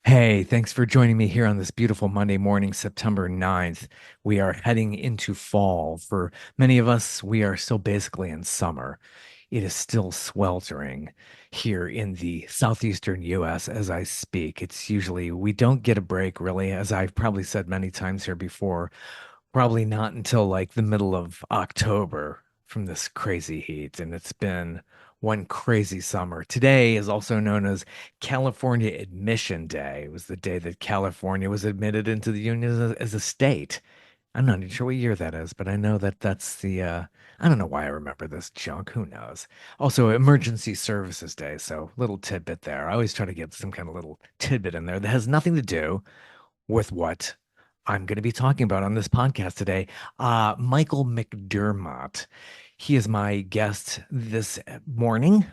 Hey, thanks for joining me here on this beautiful Monday morning, September 9th. We are heading into fall. For many of us, we are still basically in summer. It is still sweltering here in the southeastern US as I speak. It's usually, we don't get a break really, as I've probably said many times here before, probably not until like the middle of October from this crazy heat. And it's been one crazy summer. Today is also known as California Admission Day. It was the day that California was admitted into the Union as a state. I'm not even sure what year that is, but I know that that's I don't know why I remember this junk. Who knows? Also, Emergency Services Day. So, little tidbit there. I always try to get some kind of little tidbit in there that has nothing to do with what I'm going to be talking about on this podcast today. Michael McDermott. He is my guest this morning.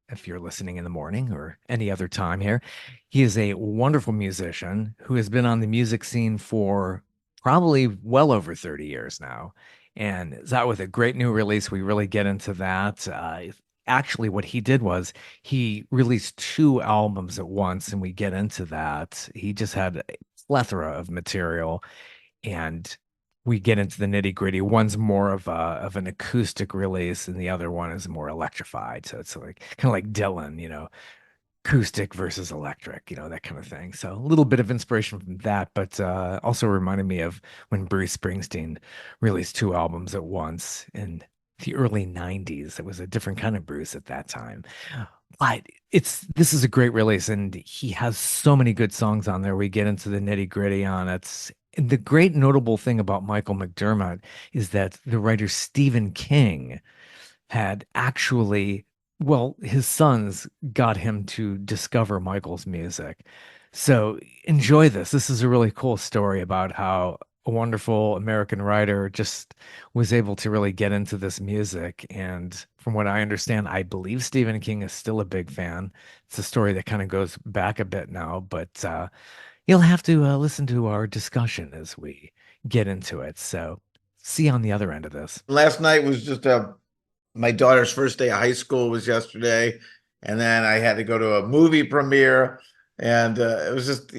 If you're listening in the morning or any other time here, he is a wonderful musician who has been on the music scene for probably well over 30 years now. And is out with a great new release. We really get into that. Actually, what he did was he released two albums at once, and we get into that. He just had a plethora of material, and we get into the nitty gritty. One's more of an acoustic release, and the other one is more electrified. So it's like kind of like Dylan, acoustic versus electric, that kind of thing. So a little bit of inspiration from that, but also reminded me of when Bruce Springsteen released two albums at once in the early 90s. It was a different kind of Bruce at that time. But this is a great release, and he has so many good songs on there. We get into the nitty gritty on it. And the great notable thing about Michael McDermott is that the writer Stephen King had actually, well, his sons got him to discover Michael's music. So enjoy this. This is a really cool story about how a wonderful American writer just was able to really get into this music. And from what I understand, I believe Stephen King is still a big fan. It's a story that kind of goes back a bit now, but you'll have to listen to our discussion as we get into it. So see you on the other end of this. Last night was just my daughter's first day of high school was yesterday, and then I had to go to a movie premiere, and it was just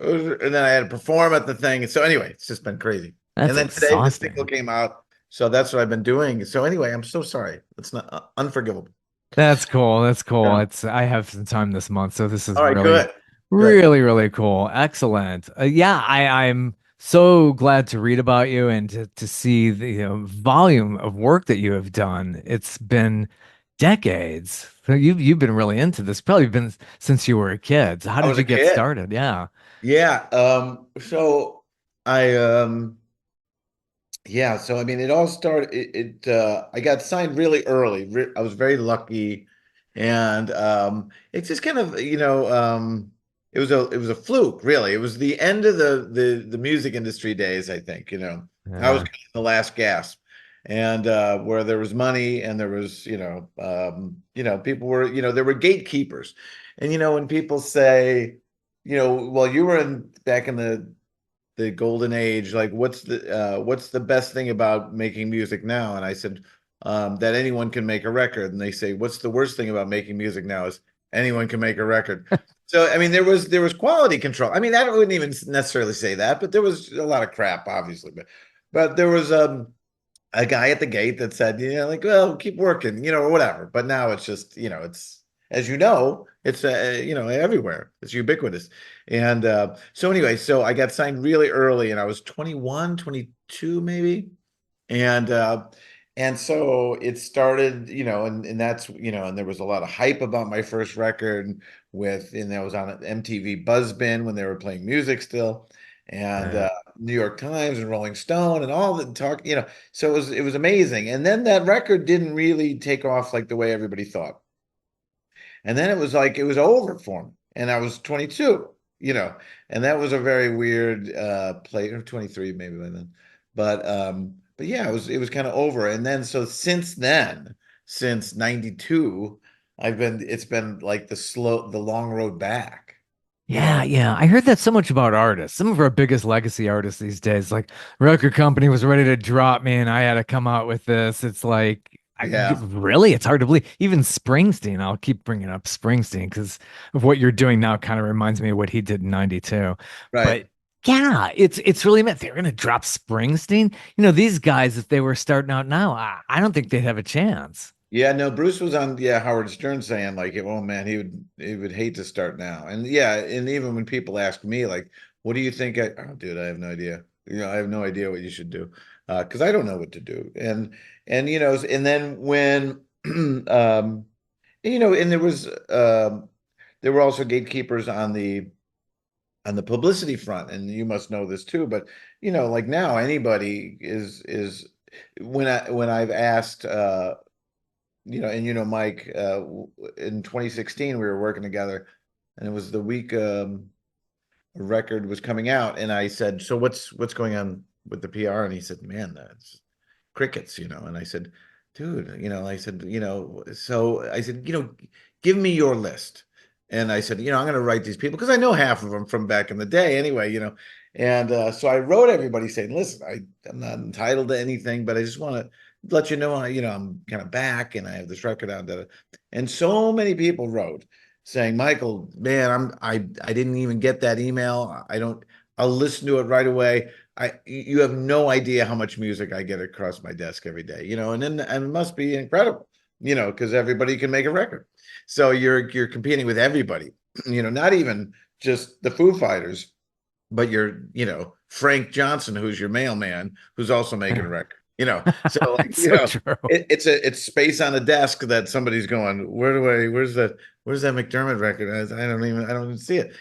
and then I had to perform at the thing. So anyway, it's just been crazy. And That's then today the single exhausting. came out, so that's what I've been doing. So anyway, I'm so sorry. It's not unforgivable. That's cool. That's cool. Yeah. I have some time this month, so this is All right. really, Good. Good. really, really cool. Excellent. Yeah, I'm so glad to read about you and to see the volume of work that you have done. It's been decades. So you've been really into this. Probably been since you were a kid. So how I did was a you get kid. started? Yeah. Yeah. So I Yeah, so I mean, it all started. I got signed really early. I was very lucky, and it just kind of, it was a fluke, really. It was the end of the music industry days, I think. I was Yeah. kind of the last gasp, and where there was money and there was, people were, there were gatekeepers, and when people say, well, you were in back in the golden age, like what's the best thing about making music now? And I said, that anyone can make a record. And they say, what's the worst thing about making music now? Is anyone can make a record. So I mean, there was quality control. I mean, I wouldn't even necessarily say that, but there was a lot of crap, obviously. But there was a guy at the gate that said, like, well, keep working, or whatever. But now it's just, it's, as it's everywhere. It's ubiquitous. And so anyway, so I got signed really early, and I was 21, 22 maybe. And so it started, and that's, and there was a lot of hype about my first record and I was on MTV Buzzbin when they were playing music still, and Yeah. New York Times and Rolling Stone and all the talk, so it was amazing. And then that record didn't really take off like the way everybody thought. And then it was like it was over for me. And I was 22, and that was a very weird play, or 23 maybe by then. But yeah, it was kind of over. And then so since then, since 92, it's been like the long road back, you Yeah, know. yeah. I heard that so much about artists. Some of our biggest legacy artists these days, like record company was ready to drop me and I had to come out with this. It's like Yeah, really, it's hard to believe. Even Springsteen, I'll keep bringing up Springsteen because of what you're doing now kind of reminds me of what he did in 92. right. But yeah, it's really meant they're gonna drop Springsteen. These guys, if they were starting out now, I don't think they'd have a chance. Yeah, no, Bruce was on, yeah, Howard Stern saying like, oh man, he would hate to start now. And yeah, and even when people ask me like, what do you think oh dude, I have no idea. I have no idea what you should do. Because I don't know what to do. And and then when and there were also gatekeepers on the publicity front, and you must know this too, but like now anybody is when I've asked and Mike, in 2016 we were working together, and it was the week a record was coming out, and I said, "So what's going on with the PR?" And he said, "Man, that's crickets," and I said, "Dude," I said, so I said, "Give me your list." And I said, "I'm going to write these people because I know half of them from back in the day anyway, And so I wrote everybody saying, "Listen, I'm not entitled to anything, but I just want to let you know, I'm kind of back and I have this record out there." And so many people wrote saying, "Michael, man, I didn't even get that email. I'll listen to it right away. You have no idea how much music I get across my desk every day, and it must be incredible, because everybody can make a record. So you're competing with everybody, not even just the Foo Fighters, but you're, Frank Johnson, who's your mailman, who's also making a record, So like, It's so true. it's space on a desk that somebody's going, where's that McDermott record? I don't even see it,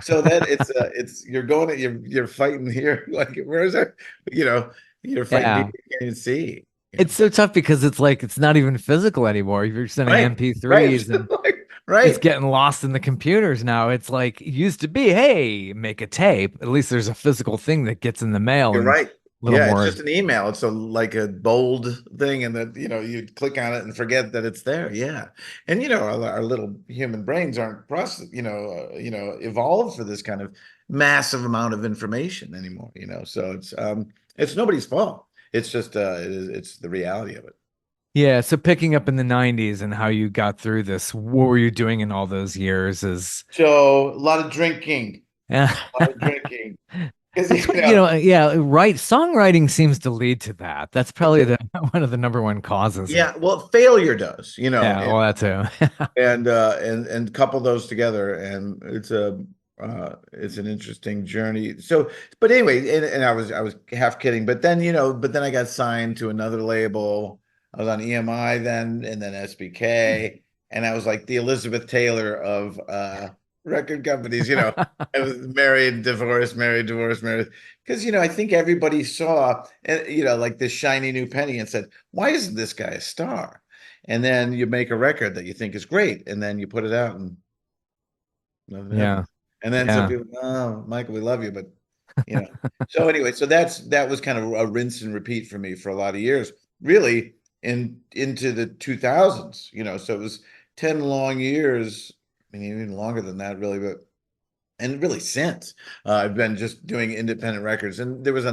So that it's you're going, you're fighting here, like where's that, you know, you're fighting Yeah. people you can't even see, It's so tough because it's like it's not even physical anymore. You're sending right, right, MP3s and it's right. getting lost in the computers now. It's like it used to be, hey, make a tape. At least there's a physical thing that gets in the mail You're and right. a little Yeah, it's more. just an email. It's like a bold thing, and that you click on it and forget that it's there. Yeah, and our little human brains aren't evolved for this kind of massive amount of information anymore. So it's nobody's fault. It's just it's the reality of it. Yeah. So picking up in the 90s and how you got through this, what were you doing in all those years is So a lot of drinking, yeah. a lot of drinking, because That's what, yeah, right. Songwriting seems to lead to that. That's probably the one of the number one causes of yeah, well, failure does, yeah, well that too. and couple those together, and it's an interesting journey. So but anyway, and I was half kidding, but then I got signed to another label. I was on EMI then, and then SBK, and I was like the Elizabeth Taylor of record companies. I was married, divorced, married, divorced, married, because I think everybody saw like this shiny new penny and said, why isn't this guy a star? And then you make a record that you think is great, and then you put it out, and nothing Yeah. happens. And then some Yeah. people, oh, Michael, we love you, but you know. So anyway, so that was kind of a rinse and repeat for me for a lot of years, really into the 2000s. So it was 10 long years. I mean, even longer than that, really, but and really since I've been just doing independent records, and there was a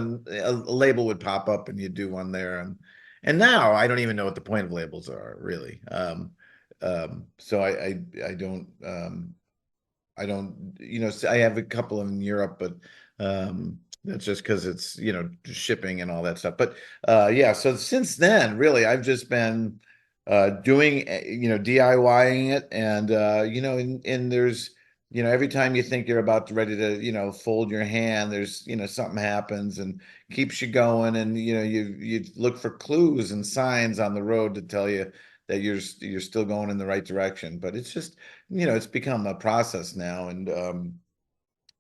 label would pop up and you do one there, and now I don't even know what the point of labels are really. So I don't I have a couple in Europe, but that's just because it's shipping and all that stuff. But yeah, so since then, really, I've just been doing DIYing it, and and there's every time you think you're about to ready to fold your hand, there's something happens and keeps you going, and you look for clues and signs on the road to tell you that you're still going in the right direction. But it's just it's become a process now. And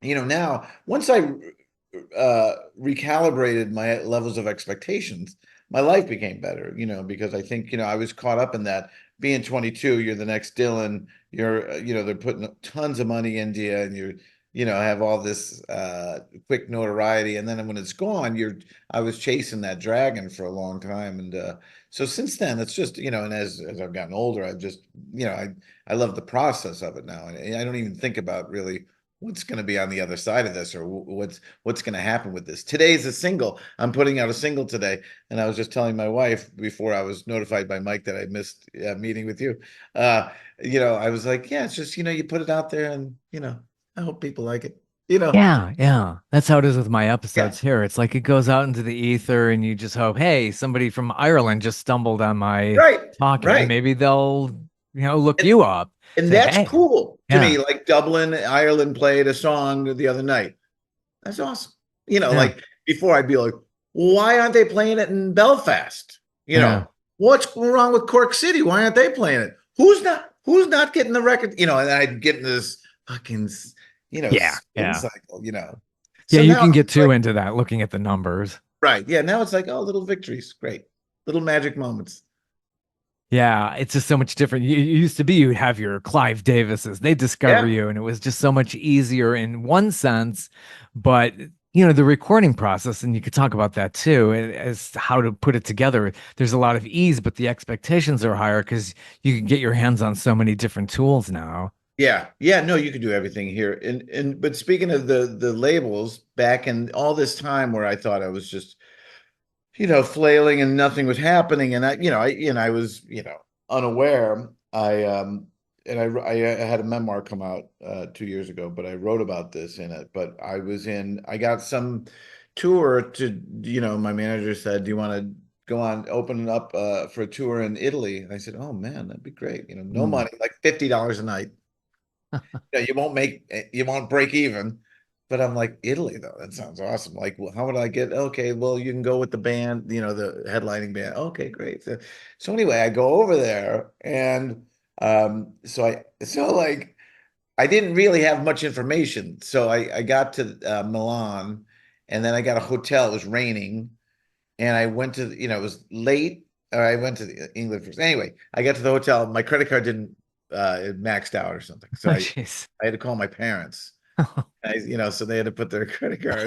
now once I recalibrated my levels of expectations, my life became better, because I think I was caught up in that. Being 22, you're the next Dylan. You're they're putting tons of money into you, and have all this quick notoriety, and then when it's gone, I was chasing that dragon for a long time. And so since then, it's just and as I've gotten older, I've just I love the process of it now, and I don't even think about really what's going to be on the other side of this, or what's going to happen with this. Today's a single. I'm putting out a single today, and I was just telling my wife before I was notified by Mike that I missed a meeting with you. Uh, I was like, yeah, it's just you put it out there, and I hope people like it. You know, Yeah, yeah. That's how it is with my yeah, episodes here. It's like it goes out into the ether and you just hope, hey, somebody from Ireland just stumbled on my right, talk and right. maybe they'll, look And, you up. and Say, that's hey, cool to yeah, me. Like Dublin, Ireland played a song the other night. That's awesome. yeah, Like before I'd be like, why aren't they playing it in Belfast? yeah, What's wrong with Cork City? Why aren't they playing it? Who's not getting the record? And I'd get into this fucking, yeah, spin yeah. cycle. Yeah, So you now can get it's too like, into that looking at the numbers. right. Yeah. Now it's like, oh, little victories. Great. Little magic moments. Yeah, it's just so much different. You used to be you'd have your Clive Davises, they discover Yeah. you, and it was just so much easier in one sense. But the recording process, and you could talk about that too, as how to put it together. There's a lot of ease, but the expectations are higher because you can get your hands on so many different tools now. Yeah, yeah, no, you can do everything here. And but speaking of the labels, back in all this time where I thought I was just, flailing and nothing was happening, and I was, unaware. I had a memoir come out 2 years ago, but I wrote about this in it. But I got some tour to, my manager said, "Do you want to go on open up for a tour in Italy?" And I said, "Oh man, that'd be great." No Mm. money, like $50 a night. You won't break even. But I'm like, Italy, though, that sounds awesome. Like, well, how would I get? Okay, well, you can go with the band, the headlining band. Okay, great. So anyway, I go over there, and so like, I didn't really have much information. So I got to Milan, and then I got a hotel. It was raining, and I went to, it was late. Or I went to England first. Anyway, I got to the hotel. My credit card didn't, it maxed out or something. So Oh, I jeez. had to call my parents. So they had to put their credit card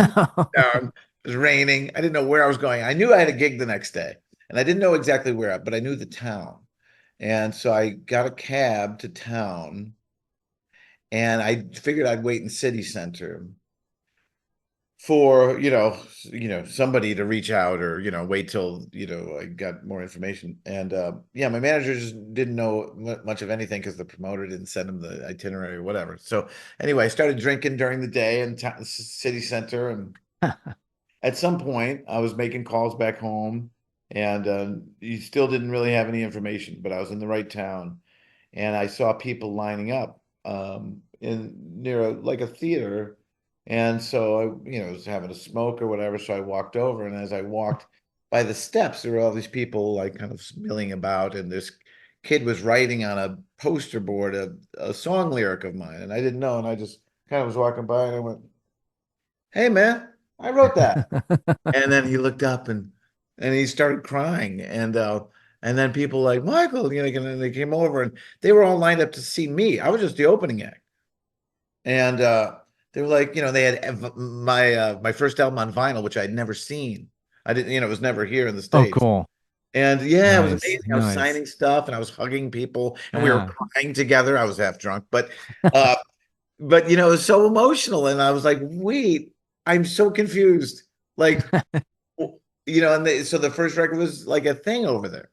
down. It was raining. I didn't know where I was going. I knew I had a gig the next day, and I didn't know exactly where, but I knew the town. And so I got a cab to town, and I figured I'd wait in city center for somebody to reach out, or wait till I got more information. And yeah, my manager just didn't know much of anything because the promoter didn't send him the itinerary or whatever. So anyway, I started drinking during the day in city center, and at some point I was making calls back home, and he still didn't really have any information, but I was in the right town, and I saw people lining up in near like a theater. And so I, was having a smoke or whatever. So I walked over, and as I walked by the steps, there were all these people like kind of milling about, and this kid was writing on a poster board a song lyric of mine, and I didn't know, and I just kind of was walking by, and I went, "Hey man, I wrote that." And then he looked up, and he started crying, and then people like Michael, and they came over, and they were all lined up to see me. I was just the opening act, and they were like, they had my first album on vinyl, which I'd never seen. I didn't, it was never here in the Oh, States. cool. And yeah, it was Nice, amazing. I was nice. signing stuff, and I was hugging people, and we were Yeah. crying together. I was half drunk, uh, but it was so emotional, and I was like, wait, I'm so confused. Like, so the first record was like a thing over there.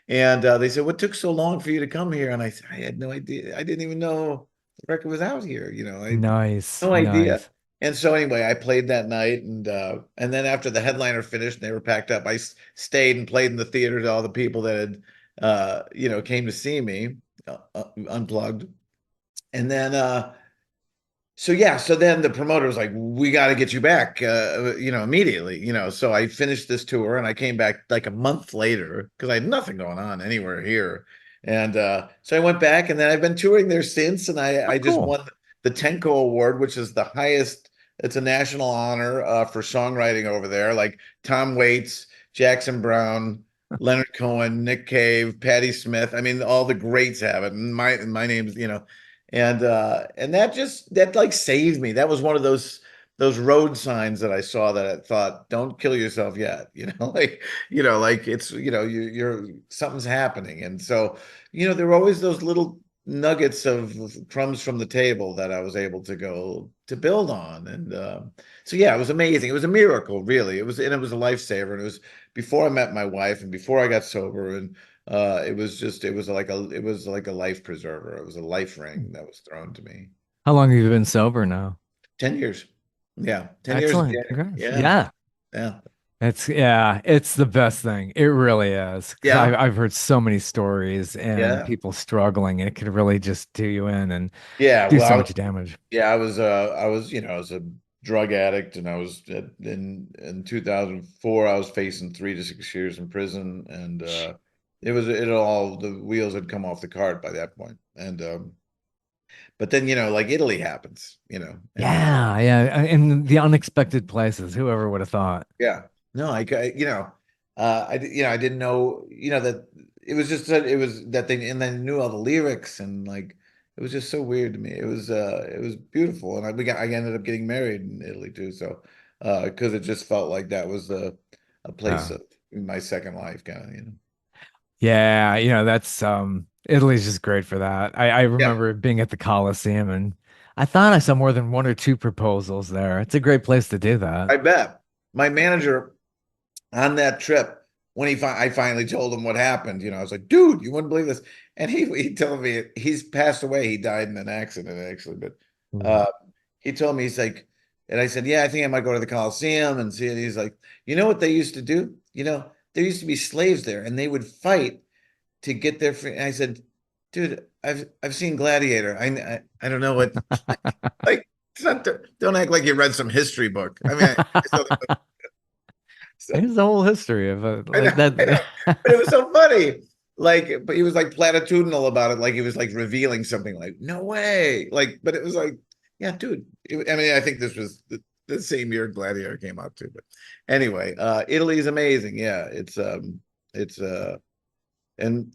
And they said, "What took so long for you to come here?" And I said, "I had no idea. I didn't even know the record was out here. I had Nice, no idea." nice. And so anyway, I played that night, and then after the headliner finished and they were packed up, I stayed and played in the theater to all the people that had, came to see me, unplugged. And then so yeah, so then the promoter was like, "We got to get you back, immediately." So I finished this tour, and I came back like a month later because I had nothing going on anywhere here. And so I went back, and then I've been touring there since, and Oh, I just cool. won the Tenko Award, which is the highest. It's a national honor for songwriting over there. Like Tom Waits, Jackson Brown, Leonard Cohen, Nick Cave, Patti Smith. I mean, all the greats have it, and my name's, and that like saved me. That was one of those road signs that I saw that I thought, don't kill yourself yet. Like it's, you're something's happening. And so, there were always those little nuggets of crumbs from the table that I was able to go to build on. And so yeah, it was amazing. It was a miracle, really. It was a lifesaver. And it was before I met my wife and before I got sober. And it was like a life preserver. It was a life ring that was thrown to me. How long have you been sober now? 10 years. Yeah, 10 years in Excellent. January. Congrats. Yeah, Yeah. yeah, It's the best thing. It really is. Because yeah, I've heard so many stories and yeah. people struggling, and it could really just do you in and Yeah, do so well, much damage. yeah, I was a drug addict, and in 2004 I was facing 3 to 6 years in prison, and the wheels had come off the cart by that point. And but then like Italy happens, and Yeah, yeah. In the unexpected places. Whoever would have thought? yeah. No, I didn't know, that it was just that it was that they and then knew all the lyrics, and like it was just so weird to me. It was beautiful, and I ended up getting married in Italy too. So because it just felt like that was a place Oh. of my second life, kind of. Yeah, that's Italy's just great for that. I Yeah, remember being at the Colosseum and I thought I saw more than one or two proposals there. It's a great place to do that. I bet my manager on that trip when I finally told him what happened. I was like, dude, you wouldn't believe this. And he told me he's passed away. He died in an accident, actually. But Ooh. uh, he told me, he's like, and I said, yeah, I think I might go to the Coliseum and see it. He's like, you know what they used to do? There used to be slaves there, and they would fight to get their free. And I said, dude, I've seen Gladiator. I don't know what like. It's not, don't act like you read some history book. I mean, so, There's the whole history of it I like know, I know, that. but it was so funny. Like, but he was like platitudinal about it, like he was like revealing something. Like, no way. Like, but it was like, yeah, dude. I mean, I think this was the same year Gladiator came out too. But anyway, Italy is amazing. Yeah, it's and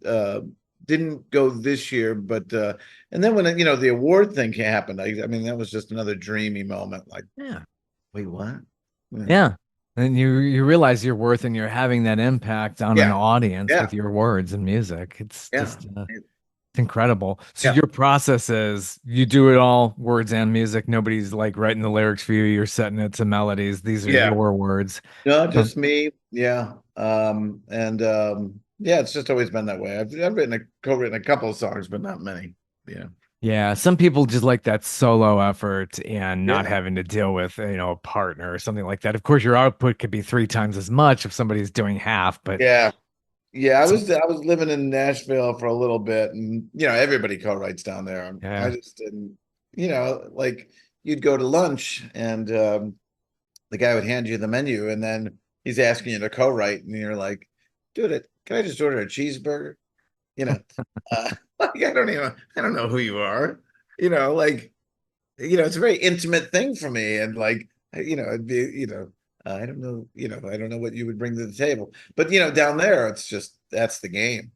didn't go this year, but and then when the award thing happened, I mean, that was just another dreamy moment. Like, Yeah. wait, what? Yeah, Yeah. And you realize your worth and you're having that impact on an yeah, audience yeah, with your words and music. It's yeah, just it's incredible. So yeah. your process is you do it all, words and music. Nobody's like writing the lyrics for you. You're setting it to melodies. These are Yeah. your words. No, Um, just me. Yeah. And yeah, it's just always been that way. I've co-written a couple of songs, but not many. Yeah. yeah, some people just like that solo effort and not Yeah. having to deal with, a partner or something like that. Of course, your output could be three times as much if somebody's doing half, but Yeah. Yeah. it's, I was living in Nashville for a little bit, and everybody co-writes down there. I yeah. just didn't, like you'd go to lunch, and the guy would hand you the menu, and then he's asking you to co-write, and you're like, dude, can I just order a cheeseburger? You know, like I don't know who you are. Like, it's a very intimate thing for me, and like, it'd be, I don't know, I don't know what you would bring to the table, but down there, it's just that's the game.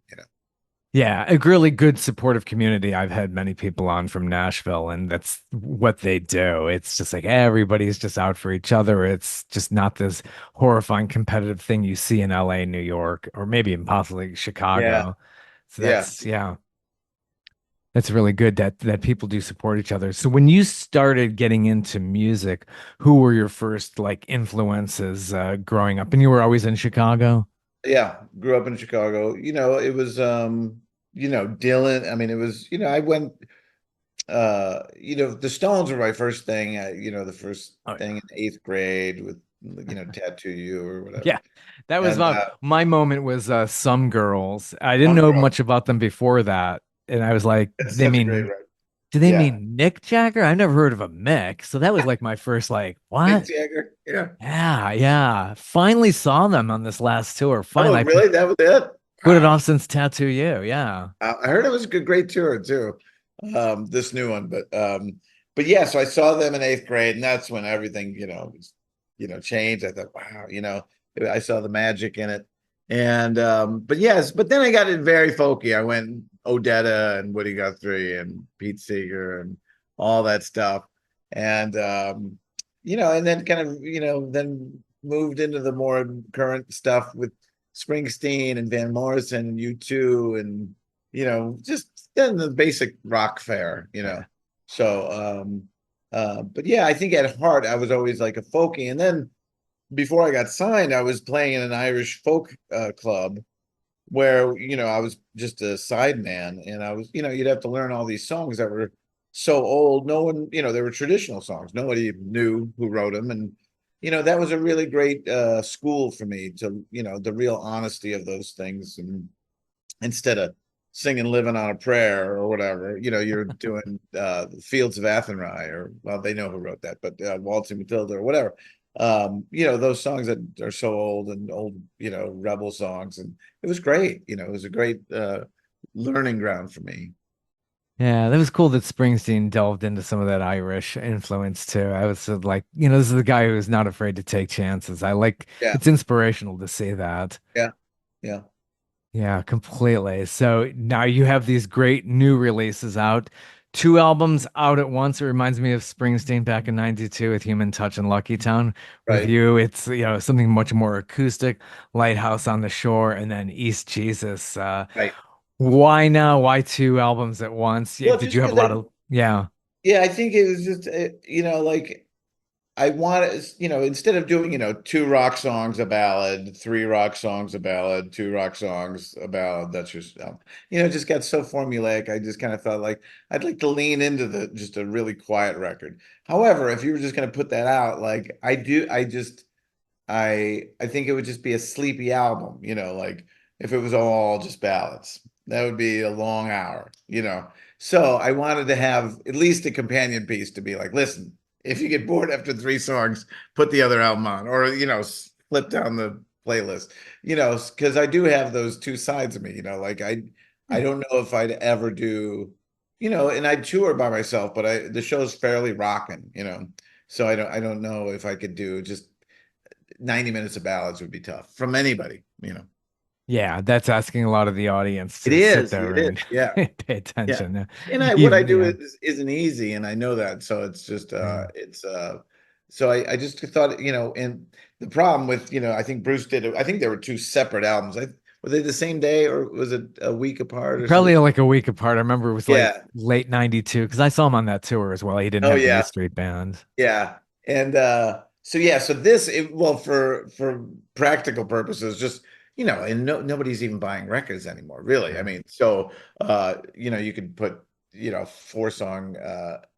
Yeah, a really good supportive community. I've had many people on from Nashville, and that's what they do. It's just like everybody's just out for each other. It's just not this horrifying competitive thing you see in LA, New York, or maybe even possibly Yeah, Chicago. So yeah, that's really good that people do support each other. So when you started getting into music, who were your first like influences growing up? And you were always in Chicago? yeah. Grew up in Chicago. It was Dylan. I mean, it was I went. The Stones were my first thing. The first Oh thing in eighth grade with Tattoo You or whatever. yeah, that was And my moment was Some Girls. I didn't Some know Girl. much about them before that. And I was like, It's such a great record. do they Yeah. mean Mick Jagger? I've never heard of a Mick. So that was like my first like, Mick what? Jagger. Yeah. Yeah, yeah. Finally saw them on this last tour. Oh, Finally, I really? That was it? put it Wow. off since Tattoo You. Yeah. I heard it was a great tour too. This new one, but yeah, so I saw them in eighth grade, and that's when everything, changed. I thought, wow, I saw the magic in it. And but yes, but then I got it very folky. I went Odetta and Woody Guthrie and Pete Seeger and all that stuff. And and then kind of, then moved into the more current stuff with Springsteen and Van Morrison and U2 and just in the basic rock fare. Yeah. So, but yeah, I think at heart I was always like a folkie. And then before I got signed, I was playing in an Irish folk club where, I was just a sideman, and I was, you'd have to learn all these songs that were so old. No one, they were traditional songs. Nobody knew who wrote them. And, that was a really great school for me to, the real honesty of those things. And instead of singing Living on a Prayer or whatever, you're doing Fields of Athenry, or, well, they know who wrote that, but Waltzing Matilda or whatever. Those songs that are so old, and old, rebel songs. And it was great. It was a great learning ground for me. Yeah, that was cool that Springsteen delved into some of that Irish influence too. I was like, this is the guy who's not afraid to take chances. I like Yeah, it's inspirational to see that. yeah, yeah. Yeah, completely. So now you have these great new releases out, two albums out at once. It reminds me of Springsteen back in '92 with Human Touch and Lucky Town. With Right, you, it's something much more acoustic, Lighthouse on the Shore, and then East Jesus. right. Why now? Why two albums at once? Yeah, Well, did you just have a because lot of yeah? yeah, I think it was just, like, I want to, instead of doing, two rock songs, a ballad, three rock songs, a ballad, two rock songs, a ballad. That's just, it just got so formulaic. I just kind of felt like I'd like to lean into just a really quiet record. However, if you were just going to put that out, like I do, I think it would just be a sleepy album, like if it was all just ballads. That would be a long hour. So I wanted to have at least a companion piece to be like, listen, if you get bored after three songs, put the other album on, or flip down the playlist, because I do have those two sides of me, like I don't know if I'd ever do, and I tour by myself, but the show's fairly rocking. So I don't know if I could do just 90 minutes of ballads would be tough from anybody. Yeah, that's asking a lot of the audience It to sit is. there It is. and Yeah. pay Yeah. attention. And what I Even do yeah, isn't easy, and I know that. So it's just yeah. so I just thought, and the problem with, I think Bruce did it. I think there were two separate albums. Were they the same day, or was it a week apart or Probably something? like a week apart. I remember it was like Yeah. late '92 because I saw him on that tour as well. He didn't Oh have the E yeah. Street Band. Yeah. And so yeah, so well, for practical purposes, just, and nobody's even buying records anymore, really. I Yeah. mean, so you could put, four song,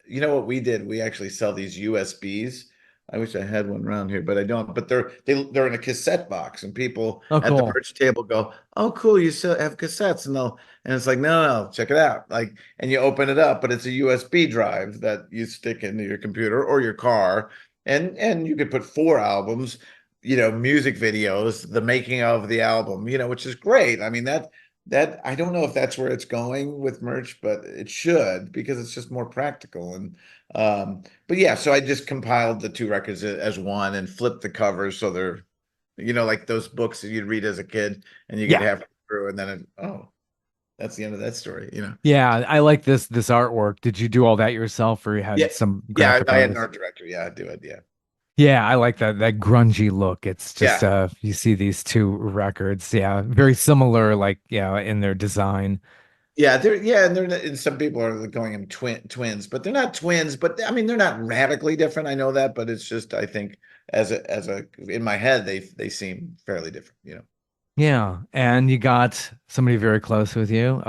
you know what we did? We actually sell these USBs. I wish I had one around here, but I don't. But they're in a cassette box, and people Oh, at the cool. merch table go, "Oh, cool, you still have cassettes?" And it's like, no, no, check it out. Like, and you open it up, but it's a USB drive that you stick into your computer or your car, and you could put four albums, music videos, the making of the album, which is great. I mean, that I don't know if that's where it's going with merch, but it should, because it's just more practical. And but yeah, so I just compiled the two records as one and flipped the covers so they're, like those books that you'd read as a kid, and you get Yeah. halfway through, and then oh, that's the end of that story. Yeah, I like this artwork. Did you do all that yourself or you Yeah, had some yeah, graphic I had an artists? art director. Yeah, I do it. Yeah, Yeah, I like that grungy look. It's just yeah. you see these two records, yeah, very similar like yeah, in their design. And and some people are calling them twins, but they're not twins. But I mean, they're not radically different. I know that, but it's just, I think, as a in my head, they seem fairly different. Yeah, and you got somebody very close with you,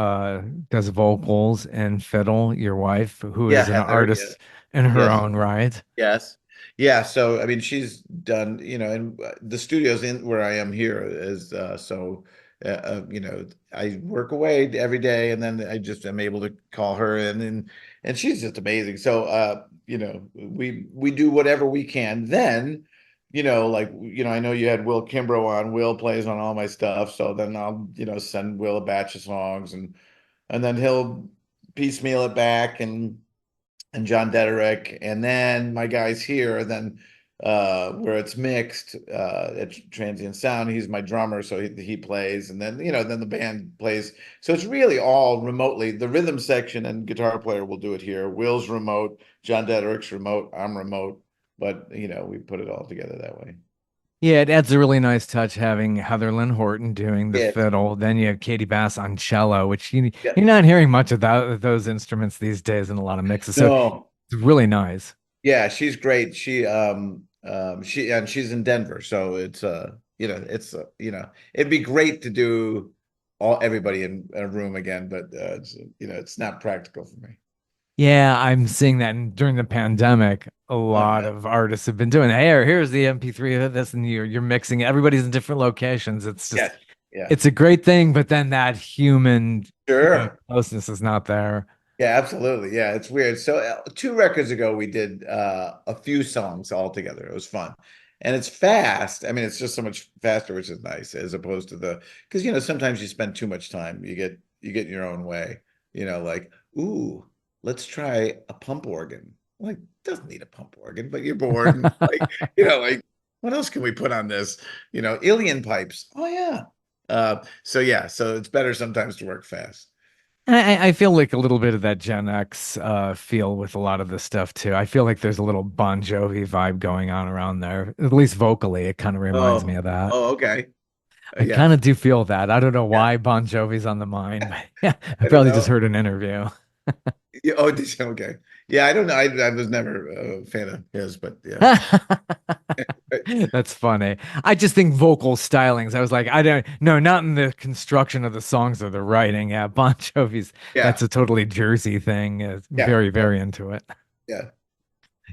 does vocals and fiddle, your wife, who Yeah, is an Heather. Yeah, artist in her yes, own right. yes, yeah. So I mean, she's done, and the studio's in where I am here is so. I work away every day, and then I just am able to call her in, and she's just amazing. So, we do whatever we can. Then, like, I know you had Will Kimbrough on. Will plays on all my stuff, so then I'll, send Will a batch of songs, and then he'll piecemeal it back, and John Dederick, and then my guys here, then where it's mixed at Transient Sound, he's my drummer, so he plays, and then the band plays. So it's really all remotely. The rhythm section and guitar player will do it here. Will's remote, John Dederick's remote, I'm remote, but we put it all together that way. Yeah, it adds a really nice touch having Heather Lynn Horton doing the Yes. fiddle. Then you have Katie Bass on cello, which Yeah. you're not hearing much of those instruments these days in a lot of mixes. So No. it's really nice. Yeah, she's great. She's in Denver, so it'd be great to do all everybody in a room again, but it's not practical for me. Yeah, I'm seeing that during the pandemic, a Oh lot yeah. of artists have been doing, hey, here's the MP3 of this, and you're mixing it. Everybody's in different locations. It's just Yes. Yeah. it's a great thing, but then that human, Sure. closeness is not there. Yeah, absolutely. Yeah, it's weird. So 2 records ago, we did a few songs all together. It was fun, and it's fast. I mean, it's just so much faster, which is nice, as opposed to because sometimes you spend too much time. You get in your own way. Like, ooh, let's try a pump organ. Like, doesn't need a pump organ, but you're bored, and like what else can we put on this? Alien pipes. Oh yeah. So it's better sometimes to work fast. I feel like a little bit of that Gen X feel with a lot of this stuff too. I feel like there's a little Bon Jovi vibe going on around there, at least vocally. It kind of reminds me Oh, of that. oh, okay. I Yeah, kind of do feel that. I don't know yeah. why Bon Jovi's on the mind, but yeah, I I don't probably just know. heard an interview. Yeah, oh, did you? Okay. Yeah, I don't know. I was never a fan of his, but yeah. That's funny. I just think vocal stylings. I was like, I don't no, not in the construction of the songs or the writing. Yeah, Bon Jovi's Yeah, that's a totally Jersey thing. yeah, Very, very into it. yeah.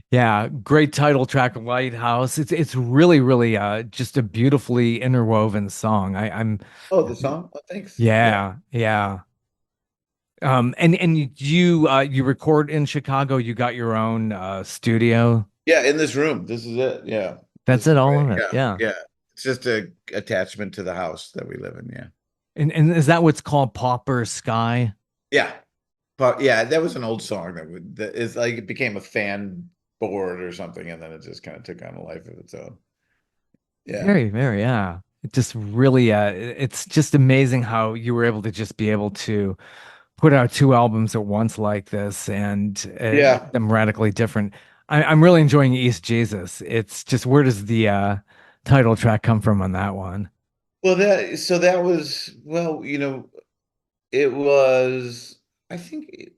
Yeah, great title track, Lighthouse. It's really, really just a beautifully interwoven song. I'm Oh, the song? Oh, thanks. Yeah. yeah, yeah. And you record in Chicago, you got your own studio. Yeah, in this room. This is it. Yeah. That's This is it, all great. of it. Yeah, Yeah. yeah. It's just a attachment to the house that we live in. Yeah. And is that what's called Pauper Sky? Yeah. But yeah, that was an old song that is like it became a fan board or something, and then it just kind of took on a life of its own. Yeah. Very, very, yeah. It just really it's just amazing how you were able to just be able to put out two albums at once like this and make Yeah. them radically different. I'm really enjoying East Jesus. It's just where does the title track come from on that one? Well, that was it was I think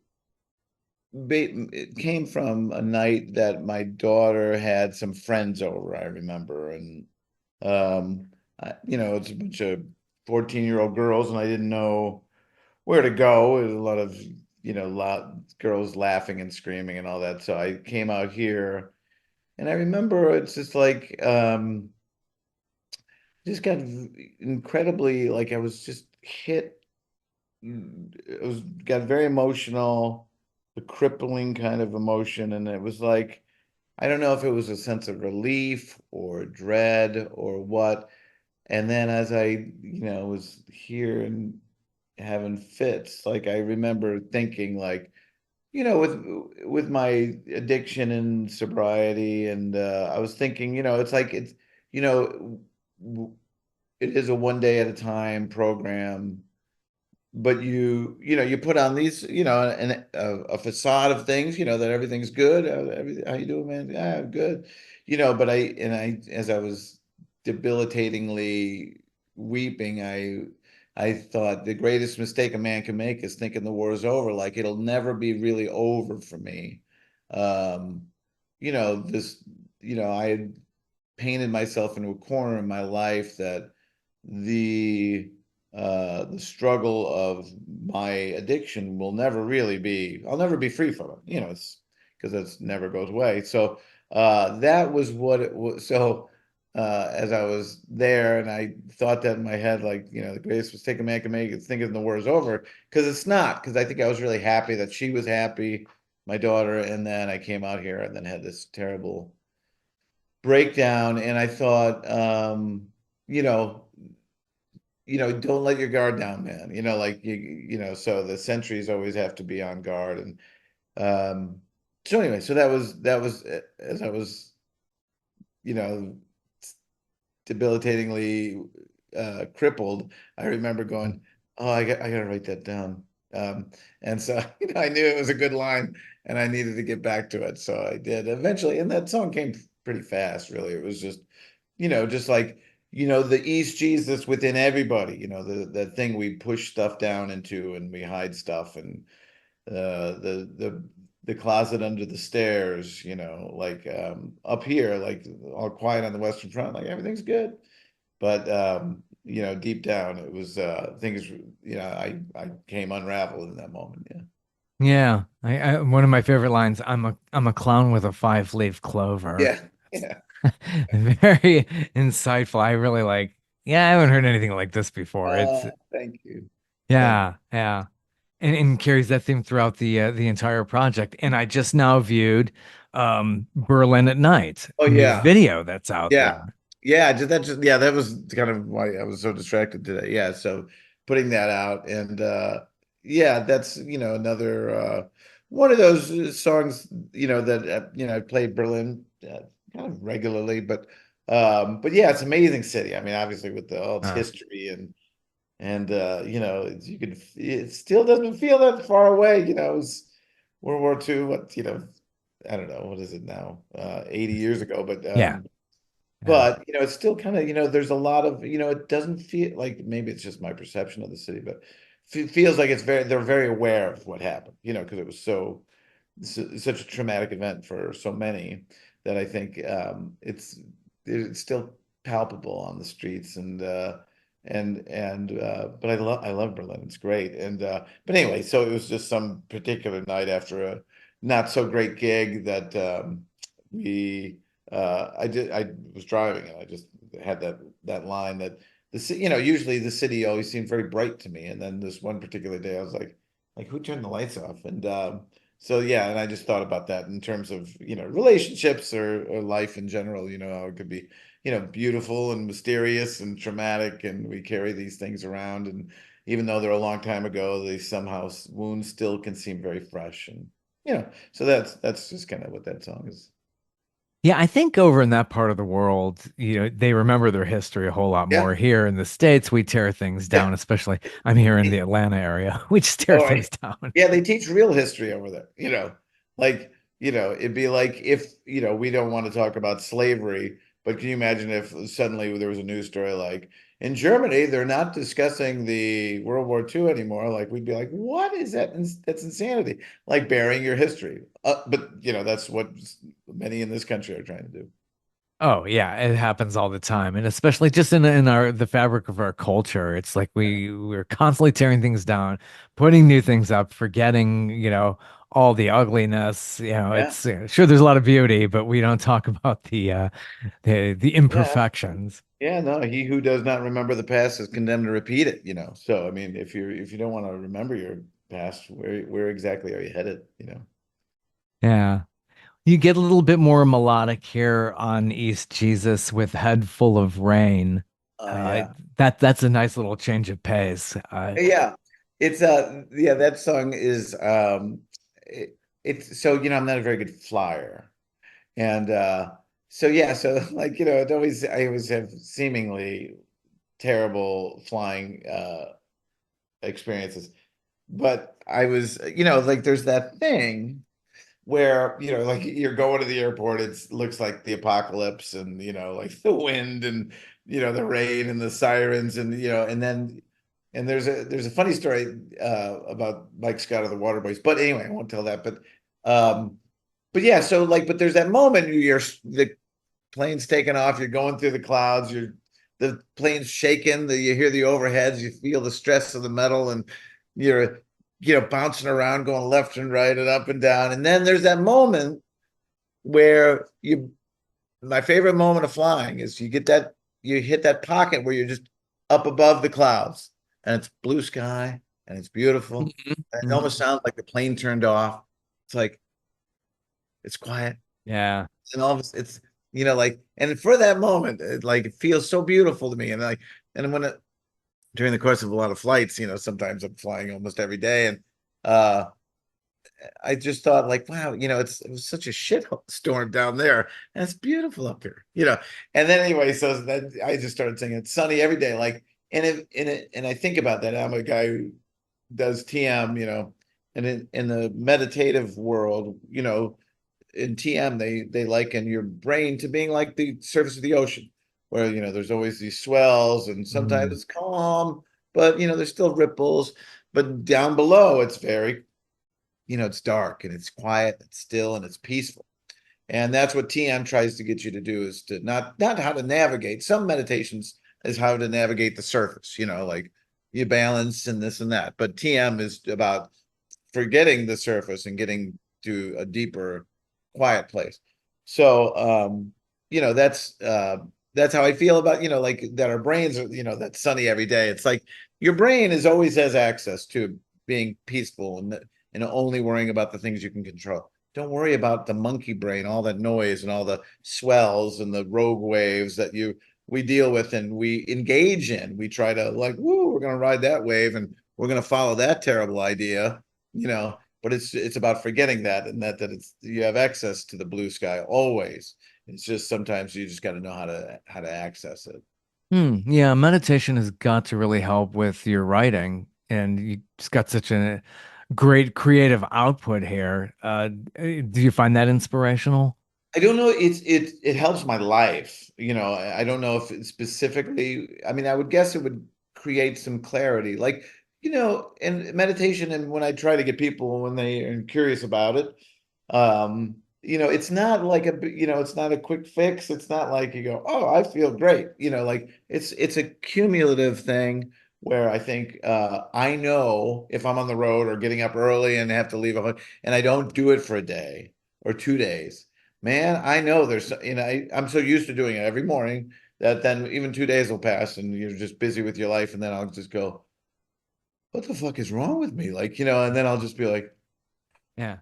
it came from a night that my daughter had some friends over, I remember, and it's a bunch of 14-year-old girls, and I didn't know where to go. There was a lot of girls laughing and screaming and all that. So I came out here, and I remember it's just like just got incredibly like I was just hit. It was got very emotional, a crippling kind of emotion, and it was like I don't know if it was a sense of relief or dread or what. And then as I was here and having fits, like I remember thinking like, with my addiction and sobriety, and I was thinking, it's like you know, it is a one day at a time program, but you put on these a facade of things that everything's good, how you doing, man? Yeah, good. But I as I was debilitatingly weeping, I thought the greatest mistake a man can make is thinking the war is over. Like it'll never be really over for me. um this I had painted myself into a corner in my life that the struggle of my addiction will never really be, I'll never be free from it. It's because it never goes away. So that was what it was. So as I was there and I thought that in my head, like, the greatest mistake a man can make is thinking the war is over. Because it's not, because I think I was really happy that she was happy, my daughter, and then I came out here and then had this terrible breakdown. And I thought, you know, don't let your guard down, man. Like so the sentries always have to be on guard. And so anyway, so that was as I was, you know, debilitatingly crippled. I remember going, oh, I gotta write that down. And so I knew it was a good line, and I needed to get back to it, so I did eventually. And that song came pretty fast, really. It was just just like, the East Jesus within everybody, the thing we push stuff down into and we hide stuff, and the closet under the stairs, like up here, like all quiet on the Western Front, like everything's good. But deep down it was things, I came unraveled in that moment. Yeah. Yeah, one of my favorite lines, I'm a clown with a five-leaf clover. Yeah. Yeah. Very insightful. I really like, yeah, I haven't heard anything like this before. Thank you. Thank you. Yeah, yeah. And carries that theme throughout the entire project. And I just now viewed Berlin at Night, Oh new yeah. video that's out Yeah. there. Yeah, yeah, that was kind of why I was so distracted today. Yeah, so putting that out, and yeah, that's, another one of those songs, that I played Berlin kind of regularly, but yeah, it's an amazing city. I mean, obviously with all its Uh, history, and it still doesn't feel that far away, it's World War II, what, I don't know, what is it now? 80 years ago, but yeah, yeah. it's still kind of, there's a lot of, it doesn't feel like, maybe it's just my perception of the city, but it feels like they're very aware of what happened, because it was such a traumatic event for so many, that I think it's still palpable on the streets, but I love Berlin. It's great. But anyway, so it was just some particular night after a not so great gig that we I was driving, and I just had that line that usually the city always seemed very bright to me, and then this one particular day I was like, who turned the lights off? And so yeah, and I just thought about that in terms of, relationships, or life in general, how it could be, beautiful and mysterious and traumatic, and we carry these things around, and even though they're a long time ago, they somehow wounds still can seem very fresh, and so that's just kind of what that song is. Yeah, I think over in that part of the world, they remember their history a whole lot Yeah, more. Here in the States, we tear things yeah. down, especially I'm here in the Atlanta area. We just tear All things right. down. Yeah, they teach real history over there, like, it'd be like if, we don't want to talk about slavery, but can you imagine if suddenly there was a news story like, in Germany, they're not discussing the World War II anymore? Like, we'd be like, what is that? That's insanity. Like burying your history. But, that's what many in this country are trying to do. Oh yeah, it happens all the time, and especially just in our the fabric of our culture. It's like we're constantly tearing things down, putting new things up, forgetting, all the ugliness. Yeah. It's sure there's a lot of beauty, but we don't talk about the Yeah. imperfections. Yeah, no, he who does not remember the past is condemned to repeat it, So I mean, if you don't want to remember your past, where exactly are you headed? Yeah. You get a little bit more melodic here on East Jesus with Head Full of Rain. Uh, Yeah. that's a nice little change of pace. Yeah. It's yeah, that song is it's so, I'm not a very good flyer. And so yeah, so like, I always have seemingly terrible flying experiences. But I was, like, there's that thing where, like, you're going to the airport, it looks like the apocalypse, and like the wind, and the rain and the sirens, and and there's a funny story about Mike Scott of the Waterboys, but anyway, I won't tell that. Um but yeah, so like, but there's that moment the plane's taking off, you're going through the clouds, the plane's shaking, you hear the overheads, you feel the stress of the metal, and you're bouncing around, going left and right and up and down. And then there's that moment where my favorite moment of flying is you hit that pocket where you're just up above the clouds, and it's blue sky, and it's beautiful. Mhm, And it almost mhm. sounds like the plane turned off. It's like, it's quiet, Yeah. and all of it's, like, and for that moment, it feels so beautiful to me. And like, and when during the course of a lot of flights, sometimes I'm flying almost every day, and uh I just thought, like, wow, it was such a shit storm down there, and it's beautiful up here. And then anyway, so then I just started singing it's sunny every day, like, and I think about that. I'm a guy who does TM, and in the meditative world, in TM, they liken your brain to being like the surface of the ocean, where, there's always these swells and sometimes Mm. it's calm, but, there's still ripples. But down below, it's very, it's dark and it's quiet, it's still, and it's peaceful. And that's what TM tries to get you to do, is to not how to navigate. Some meditations is how to navigate the surface, like you balance and this and that. But TM is about forgetting the surface and getting to a deeper, quiet place. So that's how I feel about, like that our brains are, that's sunny every day. It's like your brain is always has access to being peaceful and only worrying about the things you can control. Don't worry about the monkey brain, all that noise and all the swells and the rogue waves that we deal with and we engage in. We try to like, woo, we're gonna ride that wave and we're gonna follow that terrible idea, but it's about forgetting that, and that it's you have access to the blue sky always. It's just sometimes you just got to know how to access it. Yeah, meditation has got to really help with your writing, and you just got such a great creative output here. Do you find that inspirational? I don't know. It helps my life. I don't know if it specifically. I mean, I would guess it would create some clarity, like and meditation. And when I try to get people when they are curious about it, it's not like it's not a quick fix. It's not like you go, oh, I feel great. Like it's a cumulative thing where I think I know if I'm on the road or getting up early and have to leave and I don't do it for a day or 2 days. Man, I know I'm so used to doing it every morning that then even 2 days will pass and you're just busy with your life. And then I'll just go, what the fuck is wrong with me? Like, and then I'll just be like, Yeah.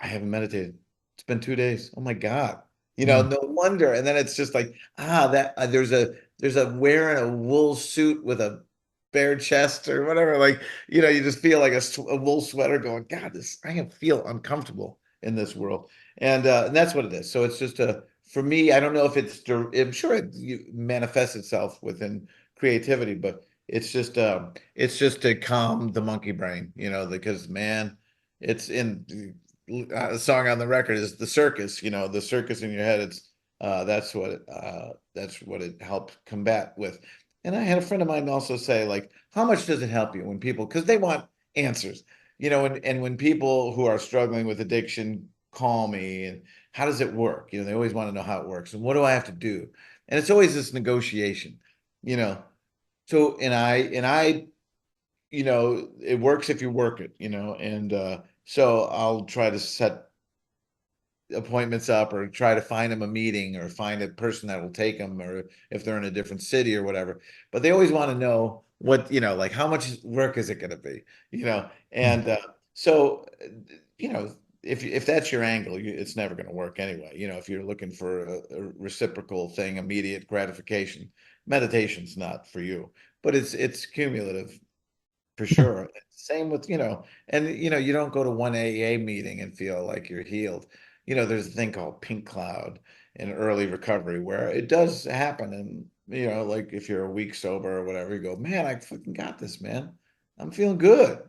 I haven't meditated. It's been 2 days. Oh my God. Mm. No wonder. And then it's just like, that there's a wearing a wool suit with a bare chest or whatever. Like, you just feel like a wool sweater going, God, I feel uncomfortable in this world. And that's what it is. So it's just for me, I don't know if I'm sure it manifests itself within creativity, but it's just to calm the monkey brain, because man, it's in the song on the record is the circus, the circus in your head. It's that's what it helped combat with. And I had a friend of mine also say, like, how much does it help you when people, because they want answers, and when people who are struggling with addiction call me and how does it work? They always want to know how it works and what do I have to do? And it's always this negotiation, you know. So and I it works if you work it, and so I'll try to set appointments up or try to find them a meeting or find a person that will take them or if they're in a different city or whatever. But they always want to know what, like how much work is it going to be, Mm. and so, if that's your angle, it's never going to work anyway. If you're looking for a reciprocal thing, immediate gratification, meditation's not for you, but it's cumulative for sure. Same with, and you don't go to one AA meeting and feel like you're healed. There's a thing called pink cloud in early recovery where it does happen. And, like if you're a week sober or whatever, you go, man, I fucking got this, man. I'm feeling good.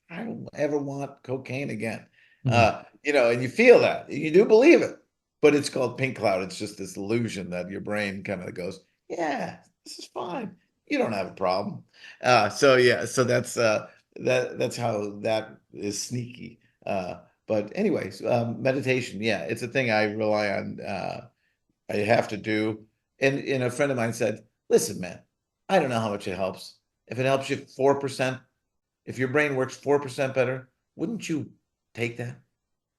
I don't ever want cocaine again. Mm. And you feel that. You do believe it. But it's called pink cloud. It's just this illusion that your brain kind of goes, yeah, this is fine. You don't have a problem. So yeah, so that's how that is sneaky. But anyways, meditation, yeah, it's a thing I rely on. I have to do. And a friend of mine said, "Listen, man, I don't know how much it helps. If it helps you 4%, if your brain works 4% better, wouldn't you take that?"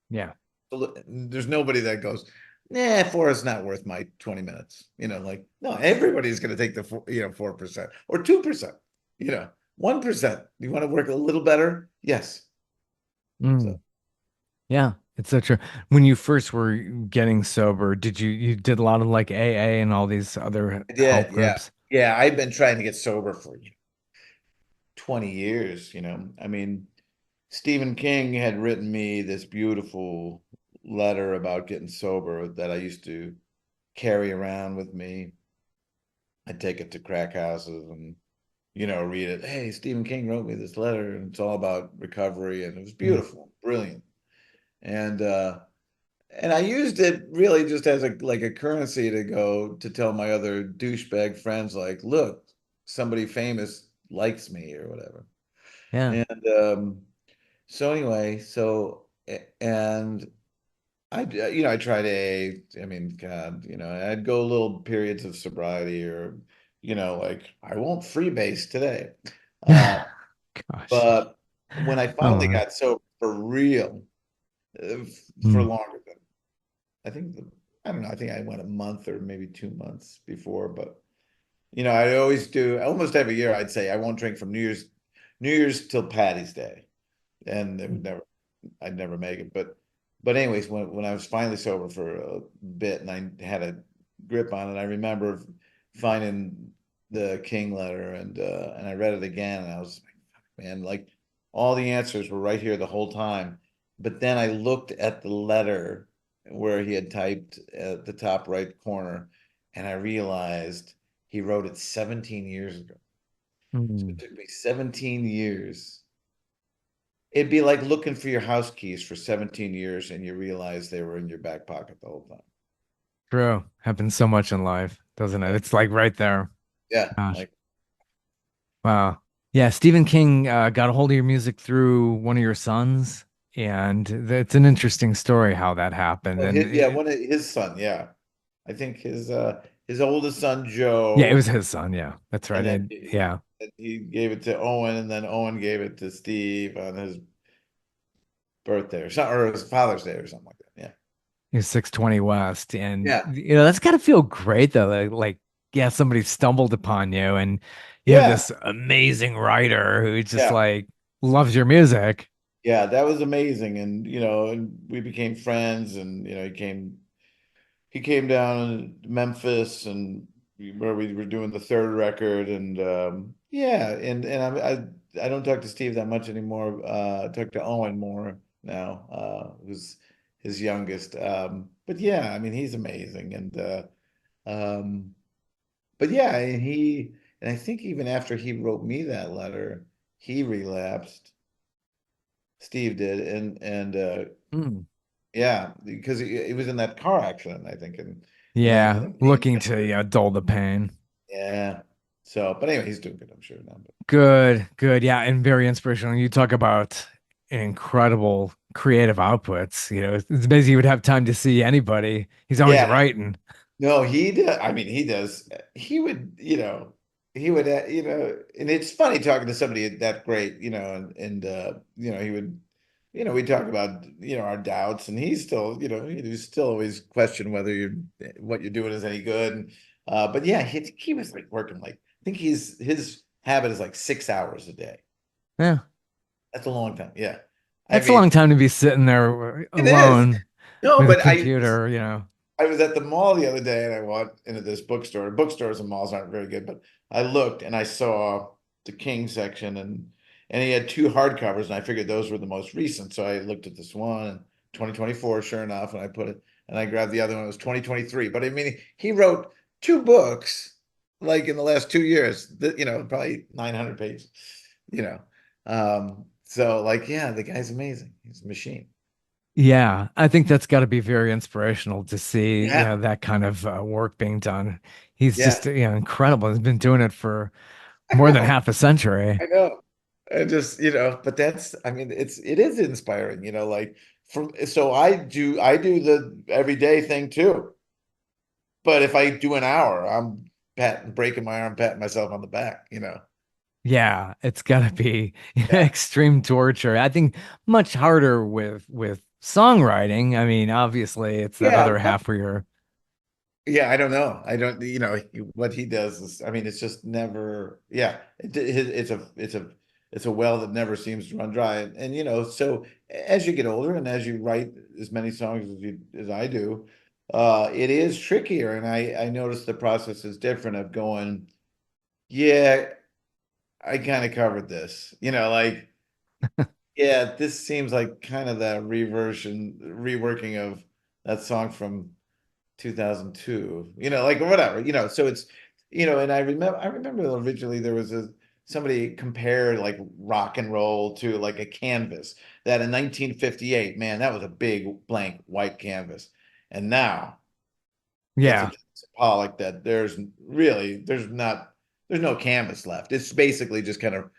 Yeah. So there's nobody that goes, nah, four is not worth my 20 minutes. Like, no, everybody's going to take the 4% or 2%, 1%. You want to work a little better? Yes. So Mm. Yeah. It's so true. When you first were getting sober, you did a lot of like AA and all these other I help did. Yeah. groups? Yeah. I've been trying to get sober for 20 years, I mean, Stephen King had written me this beautiful letter about getting sober that I used to carry around with me. I'd take it to crack houses and read it. Hey, Stephen King wrote me this letter, and it's all about recovery, and it was Mm. beautiful, brilliant. And And I used it really just as a like a currency to go to tell my other douchebag friends, like, look, somebody famous likes me or whatever. Yeah. And so anyway, and I tried I mean, God, I'd go little periods of sobriety or, like I won't freebase today. Uh, Gosh. but when I Oh finally my. got sober for real, for Mm. longer than I think I don't know. I think I went a month or maybe 2 months before, but I always do almost every year. I'd say I won't drink from New Year's till Patty's Day, and I'd never make it. But anyways, when I was finally sober for a bit and I had a grip on it, I remember finding the King letter and I read it again and I was like, man, like all the answers were right here the whole time. But then I looked at the letter where he had typed at the top right corner and I realized he wrote it 17 years ago. So it Mm. took me 17 years. It'd be like looking for your house keys for 17 years and you realize they were in your back pocket the whole time. True. Happens so much in life, doesn't it? Yeah. It's like right there. Yeah. Gosh. Like, Wow. Yeah, Stephen King got a hold of your music through one of your sons, and it's an interesting story how that happened. well, And yeah, one of his son. Yeah. I think his oldest son, yeah, it Joe, was his son. Yeah, that's and right. then And yeah, he gave it to Owen, and then Owen gave it to Steve on his birthday or something, or his Father's Day or something like that. Yeah. he was 620 West, and Yeah. that's got to feel great though. Yeah, somebody stumbled upon you, and you have Yeah. this amazing writer who just Yeah. like loves your music. Yeah. That was amazing. And we became friends and, he came down to Memphis and where we were doing the third record and yeah and I don't talk to Steve that much anymore. I talk to Owen more now, who's his youngest. But yeah, I mean he's amazing um, but yeah, and I think even after he wrote me that letter, he relapsed. Steve did and Mm. yeah, because he was in that car accident, I think, and then Yeah, looking to dull the pain. yeah. So, but anyway, he's doing good, I'm sure now. But Good, good. Yeah, and very inspirational. You talk about incredible creative outputs. It's basically you would have time to see anybody. He's always yeah, writing. no, he does. I mean, he does. He would, he would, and it's funny talking to somebody that great, and he would, we talk about, our doubts, and he's still, he's still always question whether what you're doing is any good. But yeah, he was like working like, I think his habit is like 6 hours a day. Yeah, That's a long time. Yeah. I that's a mean, long time to be sitting there it is. alone No, with a but computer. I was at the mall the other day and I walked into this bookstore. Bookstores and malls aren't very good, but I looked and I saw the King section and he had two hardcovers and I figured those were the most recent. So I looked at this one and 2024, sure enough, and I put it and I grabbed the other one. It was 2023. But I mean, he wrote two books like in the last 2 years, that, probably 900 pages, you know. So like, yeah, the guy's amazing. He's a machine. Yeah, I think that's got to be very inspirational to see, Yeah. that kind of work being done. He's Yeah. just, incredible. He's been doing it for I more than know. half a century. I know. I just, but I mean, it is inspiring, like so I do the everyday thing too. But if I do an hour, I'm breaking my arm, patting myself on the back. Yeah, it's gotta be Yeah. extreme torture. I think much harder with songwriting. I mean, obviously, it's that Yeah. other half where you're, Yeah. I don't know. I don't, what he does is, I mean, it's just never, yeah, it's a well that never seems to run dry. And so as you get older and as you write as many songs as I do, it is trickier. And I notice the process is different of going, yeah, I kind of covered this, like, yeah, this seems like kind of that reworking of that song from 2002, like whatever. So it's, and I remember originally there was somebody compared like rock and roll to like a canvas that in 1958, man, that was a big blank white canvas. And now it's a Yeah. Pollock that there's no canvas left. It's basically just kind of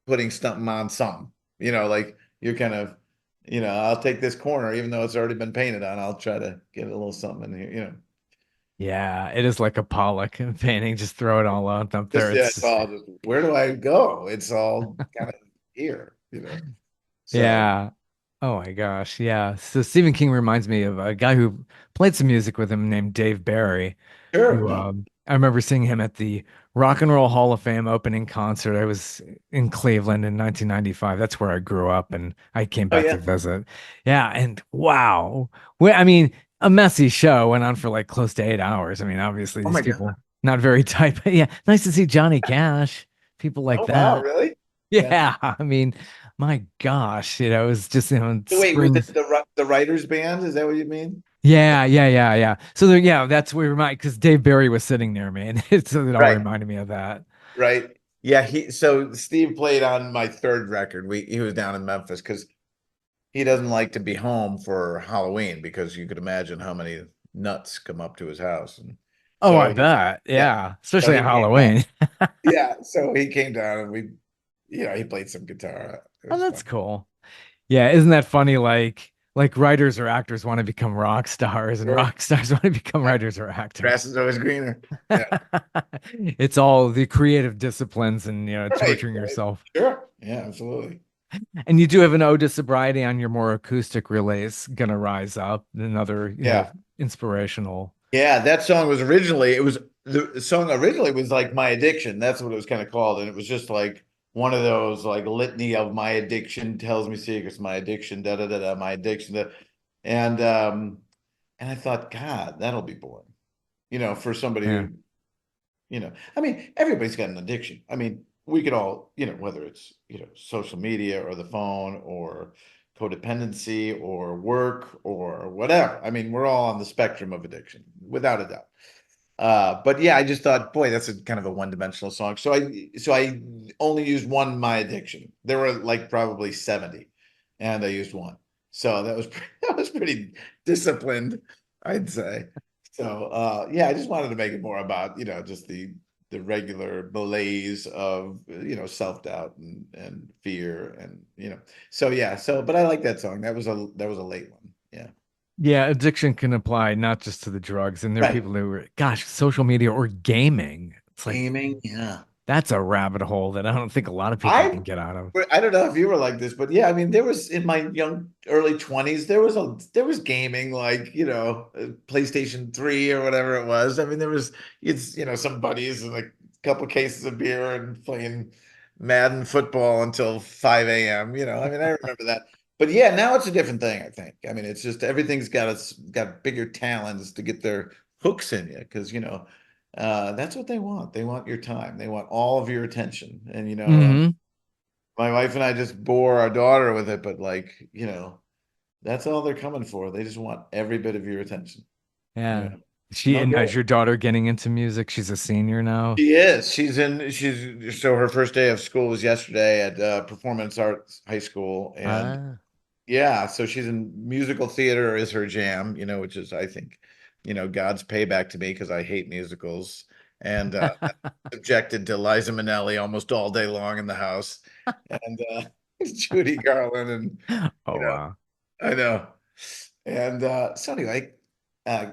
putting something on something. Like you're kind of, I'll take this corner, even though it's already been painted on. I'll try to get a little something in here. Yeah, it is like a Pollock painting. Just throw it all out up there. Just yeah, It's it's just all just where do I go? It's all kind of here. So yeah. Oh my gosh. Yeah. So Stephen King reminds me of a guy who played some music with him named Dave Barry, sure, who no, I remember seeing him at the Rock and Roll Hall of Fame opening concert. I was in Cleveland in 1995. That's where I grew up and I came oh back to yeah, visit. Yeah, and wow. I mean, a messy show went on for like close to 8 hours. I mean, obviously oh these my God, people not very tight, but yeah, nice to see Johnny Cash, people like oh wow, that. really? Yeah. Yeah, I mean, my gosh, it was just So wait, was spring. it the writers band? Is that what you mean? Yeah. So yeah, that's where remind because Dave Barry was sitting there, man. So it all Right, reminded me of that. right. Yeah, so Steve played on my third record. He was down in Memphis because he doesn't like to be home for Halloween because you could imagine how many nuts come up to his house. And Oh, I so he, bet. yeah, Yeah, so especially on he came down. Halloween. Yeah, so he came down and he played some guitar. It Oh, was that's fun. cool. Yeah, isn't that funny? Like writers or actors want to become rock stars, and Sure. rock stars want to become Yeah. writers or Grass actors. is always greener. Yeah. It's all the creative disciplines and Right, torturing right. yourself. Sure. Yeah, absolutely. And you do have an ode to sobriety on your more acoustic release, Gonna Rise Up, another, Yeah. inspirational. Yeah, that song was the song originally was like My Addiction. That's what it was kind of called. And it was just like one of those like litany of my addiction tells me secrets, my addiction, da da da da, my addiction. Da. And and I thought, God, that'll be boring. For somebody Yeah. who, I mean, everybody's got an addiction. I mean, we could all, whether it's, social media or the phone or codependency or work or whatever. I mean, we're all on the spectrum of addiction, without a doubt. But yeah, I just thought, boy, that's a kind of a one-dimensional song. So I only used one My Addiction. There were like probably 70, and I used one. So that was that was pretty disciplined, I'd say. So yeah, I just wanted to make it more about, just the regular malaise of, self-doubt and fear and, so yeah, but I like that song. That was a late one. Yeah. Yeah, addiction can apply not just to the drugs, and there are Right. people who are, gosh, social media or gaming. It's like Gaming, yeah. that's a rabbit hole that I don't think a lot of people I can get out of. I don't know if you were like this, but yeah, I mean, there was in my young early 20s, there was gaming like, PlayStation 3 or whatever it was. I mean, it's, some buddies and like a couple cases of beer and playing Madden football until 5 a.m. I mean, I remember that. But yeah, now it's a different thing, I think. I mean, it's just everything's got bigger talents to get their hooks in you because, that's what they want. They want your time. They want all of your attention. And Hmm. my wife and I just bore our daughter with it, but like, that's all they're coming for. They just want every bit of your attention. Yeah. And She they'll and get is it. your daughter getting into music? She's a senior now. She is. So her first day of school was yesterday at Performance Arts High School. And Ah. yeah, so she's in musical theater is her jam, which is, I think, God's payback to me because I hate musicals. And subjected to Liza Minnelli almost all day long in the house. And Judy Garland and Oh you know, wow. I know. And so anyway, uh,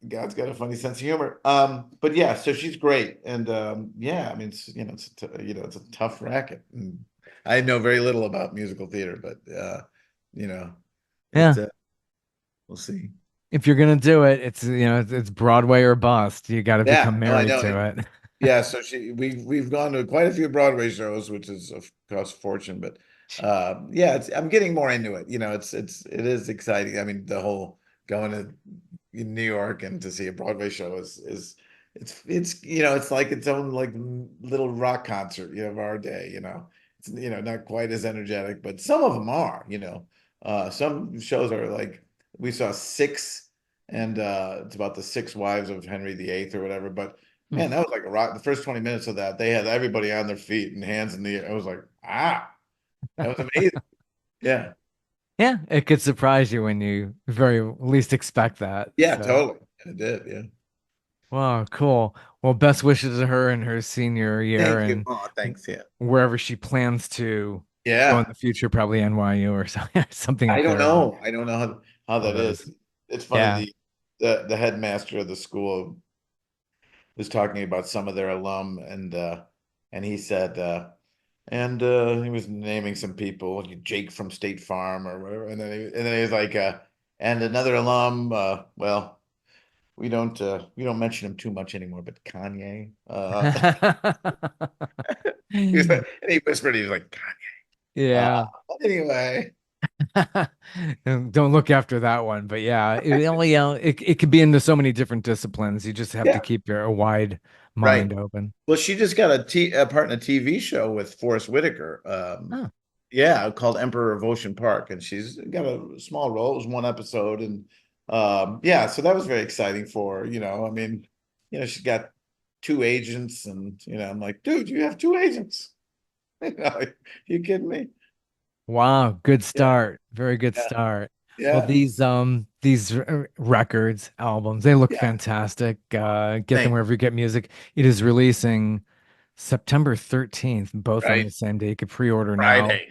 God's got a funny sense of humor. But yeah, so she's great. And yeah, I mean, it's a tough racket. And I know very little about musical theater, but you know, it Yeah. we'll see. If you're gonna do it, it's Broadway or bust. You got to become Yeah, no, I married know. to it. Yeah, so we've gone to quite a few Broadway shows, which is of course a fortune, but yeah, I'm getting more into it. It is exciting. I mean, the whole going to New York and to see a Broadway show is it's it's like its own like little rock concert, of our day, It's not quite as energetic, but some of them are. Some shows are like we saw Six and it's about the six wives of Henry VIII or whatever, but Hmm. Man, that was like a rock. The first 20 minutes of that, they had everybody on their feet and hands in the air. I was like, that was amazing. Yeah. Yeah, it could surprise you when you very least expect that. Yeah, So, totally. It did. Yeah. wow, cool. Well, best wishes to her in her senior year Thank you. and Oh, thanks. Yeah. wherever she plans to go in Yeah. the future, probably NYU or something I up don't there with know. I don't know how all that is. those. It's funny. Yeah. The headmaster of the school was talking about some of their alum, and he said, he was naming some people, like Jake from State Farm or whatever, and then he was like, and another alum. Well, we don't mention him too much anymore, but Kanye. And he whispered, he was like, Kanye. Yeah. But anyway, Don't look after that one, but yeah, it could be into so many different disciplines. You just have to yeah, keep your a wide right. mind open. Well, she just got a part in a TV show with Forrest Whitaker. Oh, Yeah, called Emperor of Ocean Park, and she's got a small role. It was one episode, and yeah, so that was very exciting for her. I mean, she's got two agents, and I'm like, dude, you have two agents. You kidding me? wow, good Yeah, start. Very good yeah, start. Well, yeah, these records, albums, they look yeah. fantastic. Get them Thanks. wherever you get music. It is releasing September 13th, both on Right, the same day. You could pre-order now. Friday,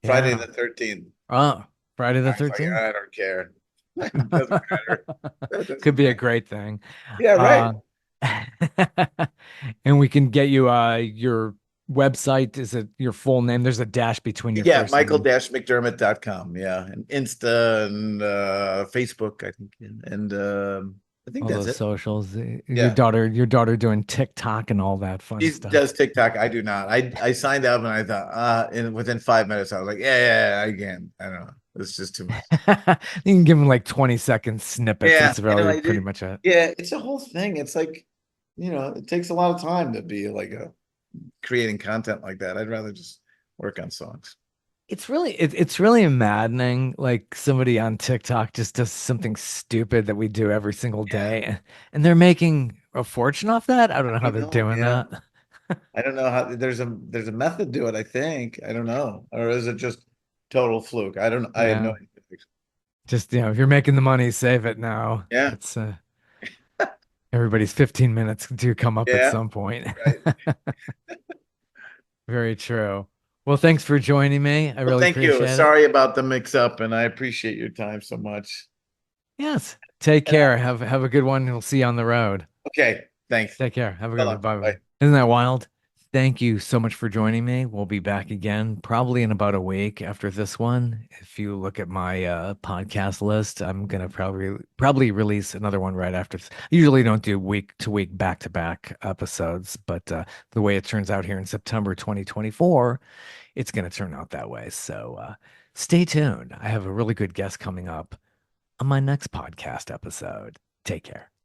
Friday Yeah. the 13th. Oh, Friday I the was like, 13th. I don't care. It doesn't matter. That Could doesn't be a matter. great thing. Yeah, right. Uh, and we can get you your website. Is it your full name? There's a dash between your Yeah, first name. michael-mcdermott.com. Yeah, and Insta and Facebook, I think, and I think All that's those it. socials. Yeah, Your daughter doing TikTok and all that fun she stuff. does TikTok. I do not. I signed up and I thought, and within 5 minutes, I was like, yeah, I can. I don't know. It's just too much. You can give them like 20-second snippets. Yeah, That's really I pretty do. much it. Yeah, it's a whole thing. It's like, it takes a lot of time to be like creating content like that. I'd rather just work on songs. It's really maddening. Like somebody on TikTok just does something stupid that we do every single Yeah, day, and they're making a fortune off that. I don't know I how don't they're know. doing Yeah. that. I don't know how there's a method to it, I think. I don't know. Or is it just total fluke? I have no Yeah. idea. Just, if you're making the money, save it now. Yeah. It's everybody's 15 minutes do come up at Yeah. some point. Right. Very true. Well, thanks for joining me. I Well, really thank you. appreciate it. Sorry about the mix up, and I appreciate your time so much. Yes. Take And care. Have a good one. We'll see you on the road. okay, thanks. Take care. Have a So good one. long. Bye bye. Bye. Isn't that wild? Thank you so much for joining me. We'll be back again probably in about a week after this one. If you look at my podcast list, I'm gonna probably release another one right after this. I usually don't do week to week back to back episodes, but the way it turns out here in September 2024, it's gonna turn out that way. So stay tuned. I have a really good guest coming up on my next podcast episode. Take care.